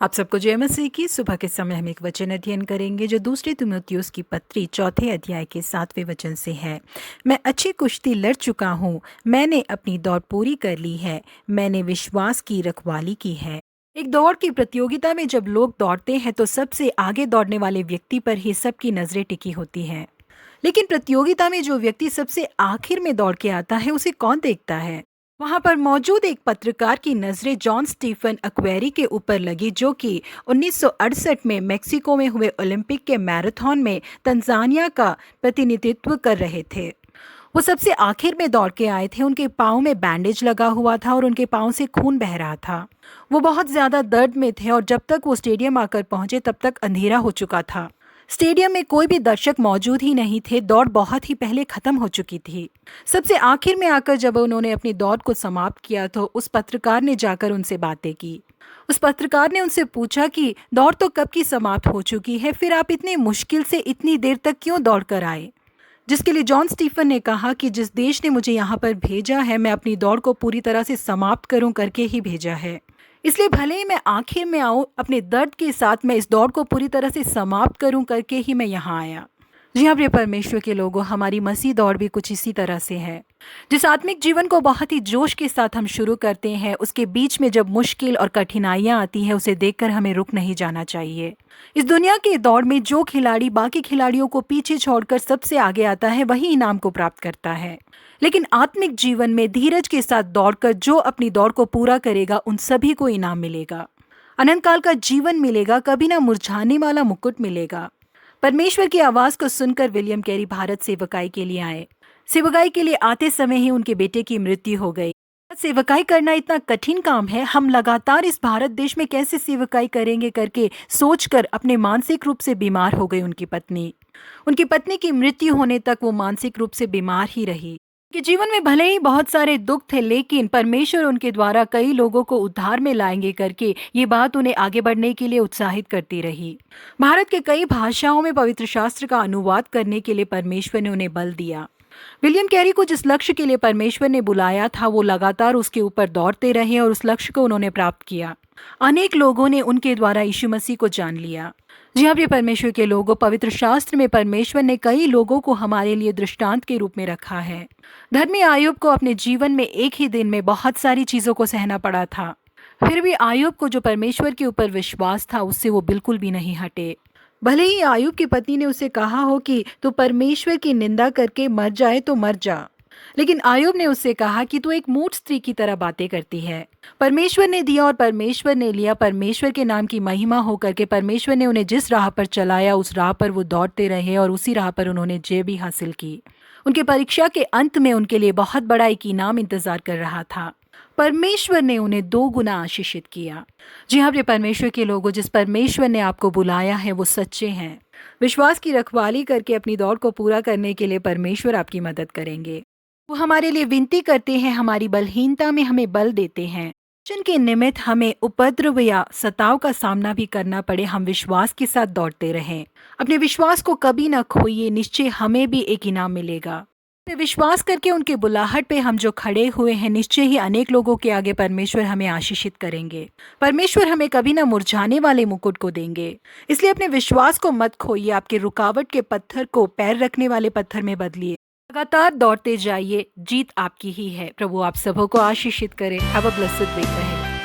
आप सबको जय मसीह की। सुबह के समय हम एक वचन अध्ययन करेंगे जो दूसरे तीमुथियुस की पत्री चौथे अध्याय के 7वें वचन से है। मैं अच्छी कुश्ती लड़ चुका हूँ, मैंने अपनी दौड़ पूरी कर ली है, मैंने विश्वास की रखवाली की है। एक दौड़ की प्रतियोगिता में जब लोग दौड़ते हैं तो सबसे आगे दौड़ने वाले व्यक्ति पर ही सबकी नजरें टिकी होती हैं। लेकिन प्रतियोगिता में जो व्यक्ति सबसे आखिर में दौड़ के आता है उसे कौन देखता है? वहां पर मौजूद एक पत्रकार की नजरें जॉन स्टीफन अक्वेरी के ऊपर लगी, जो कि 1968 में मेक्सिको में हुए ओलंपिक के मैराथन में तंजानिया का प्रतिनिधित्व कर रहे थे। वो सबसे आखिर में दौड़ के आए थे। उनके पाँव में बैंडेज लगा हुआ था और उनके पाँव से खून बह रहा था। वो बहुत ज्यादा दर्द में थे और जब तक वो स्टेडियम आकर पहुंचे तब तक अंधेरा हो चुका था। स्टेडियम में कोई भी दर्शक मौजूद ही नहीं थे। दौड़ बहुत ही पहले खत्म हो चुकी थी। सबसे आखिर में आकर जब उन्होंने अपनी दौड़ को समाप्त किया तो उस पत्रकार ने जाकर उनसे बातें की। उस पत्रकार ने उनसे पूछा कि दौड़ तो कब की समाप्त हो चुकी है, फिर आप इतनी मुश्किल से इतनी देर तक क्यों दौड़ कर आए? जिसके लिए जॉन स्टीफन ने कहा कि जिस देश ने मुझे यहाँ पर भेजा है, मैं अपनी दौड़ को पूरी तरह से समाप्त करूं करके ही भेजा है। इसलिए भले ही मैं आखिर में आऊं, अपने दर्द के साथ मैं इस दौड़ को पूरी तरह से समाप्त करूं करके ही मैं यहाँ आया। जी हाँ प्रिय परमेश्वर के लोगों, हमारी मसीह दौड़ भी कुछ इसी तरह से है। जिस आत्मिक जीवन को बहुत ही जोश के साथ हम शुरू करते हैं, उसके बीच में जब मुश्किल और कठिनाइयां आती हैं, उसे देखकर हमें रुक नहीं जाना चाहिए। इस दुनिया की दौड़ में जो खिलाड़ी बाकी खिलाड़ियों को पीछे छोड़कर सबसे आगे आता है, वही इनाम को प्राप्त करता है। लेकिन आत्मिक जीवन में धीरज के साथ दौड़कर जो अपनी दौड़ को पूरा करेगा, उन सभी को इनाम मिलेगा, अनंत काल का जीवन मिलेगा, कभी ना मुरझाने वाला मुकुट मिलेगा। परमेश्वर की आवाज को सुनकर विलियम कैरी भारत सेवकाई के लिए आए। सेवकाई के लिए आते समय ही उनके बेटे की मृत्यु हो गई। सेवकाई करना इतना कठिन काम है, हम लगातार इस भारत देश में कैसे सेवकाई करेंगे करके सोचकर अपने मानसिक रूप से बीमार हो गई उनकी पत्नी की मृत्यु होने तक वो मानसिक रूप से बीमार ही रही। उनके जीवन में भले ही बहुत सारे दुख थे, लेकिन परमेश्वर उनके द्वारा कई लोगों को उद्धार में लाएंगे करके ये बात उन्हें आगे बढ़ने के लिए उत्साहित करती रही। भारत के कई भाषाओं में पवित्र शास्त्र का अनुवाद करने के लिए परमेश्वर ने उन्हें बल दिया। विलियम कैरी को जिस लक्ष्य के लिए परमेश्वर ने बुलाया था, वो लगातार उसके ऊपर दौड़ते रहे और उस लक्ष्य को उन्होंने प्राप्त किया। अनेक लोगों ने उनके द्वारा यीशु मसीह को जान लिया। जी हाँ प्रिय परमेश्वर के लोगों, पवित्र शास्त्र में परमेश्वर ने कई लोगों को हमारे लिए दृष्टांत के रूप में रखा है। धर्मी आयुब को अपने जीवन में एक ही दिन में बहुत सारी चीजों को सहना पड़ा था, फिर भी आयुब को जो परमेश्वर के ऊपर विश्वास था, उससे वो बिल्कुल भी नहीं हटे। भले ही आयुब की पत्नी ने उसे कहा हो कि तू परमेश्वर की निंदा करके मर जाए तो मर जा, लेकिन आयुब ने उससे कहा कि तू एक मूर्ख स्त्री की तरह बातें करती है। परमेश्वर ने दिया और परमेश्वर ने लिया, परमेश्वर के नाम की महिमा हो करके परमेश्वर ने उन्हें जिस राह पर चलाया, उस राह पर वो दौड़ते रहे और उसी राह पर उन्होंने जय भी हासिल की। उनके परीक्षा के अंत में उनके लिए बहुत बड़ा एक इनाम इंतजार कर रहा था। परमेश्वर ने उन्हें 2 गुना आशीषित किया। जी हाँ प्रिय परमेश्वर के लोगों, जिस परमेश्वर ने आपको बुलाया है वो सच्चे हैं। विश्वास की रखवाली करके अपनी दौड़ को पूरा करने के लिए परमेश्वर आपकी मदद करेंगे। वो हमारे लिए विनती करते हैं, हमारी बलहीनता में हमें बल देते हैं। जिनके निमित्त हमें उपद्रव या सताव का सामना भी करना पड़े, हम विश्वास के साथ दौड़ते रहें। अपने विश्वास को कभी ना खोइए, निश्चय हमें भी एक इनाम मिलेगा। पे विश्वास करके उनके बुलाहट पे हम जो खड़े हुए हैं, निश्चय ही अनेक लोगों के आगे परमेश्वर हमें आशीषित करेंगे। परमेश्वर हमें कभी ना मुरझाने वाले मुकुट को देंगे। इसलिए अपने विश्वास को मत खोइए, आपके रुकावट के पत्थर को पैर रखने वाले पत्थर में बदलिए। लगातार दौड़ते जाइए, जीत आपकी ही है। प्रभु आप सबों को आशीषित करे। Have a blessed week ahead.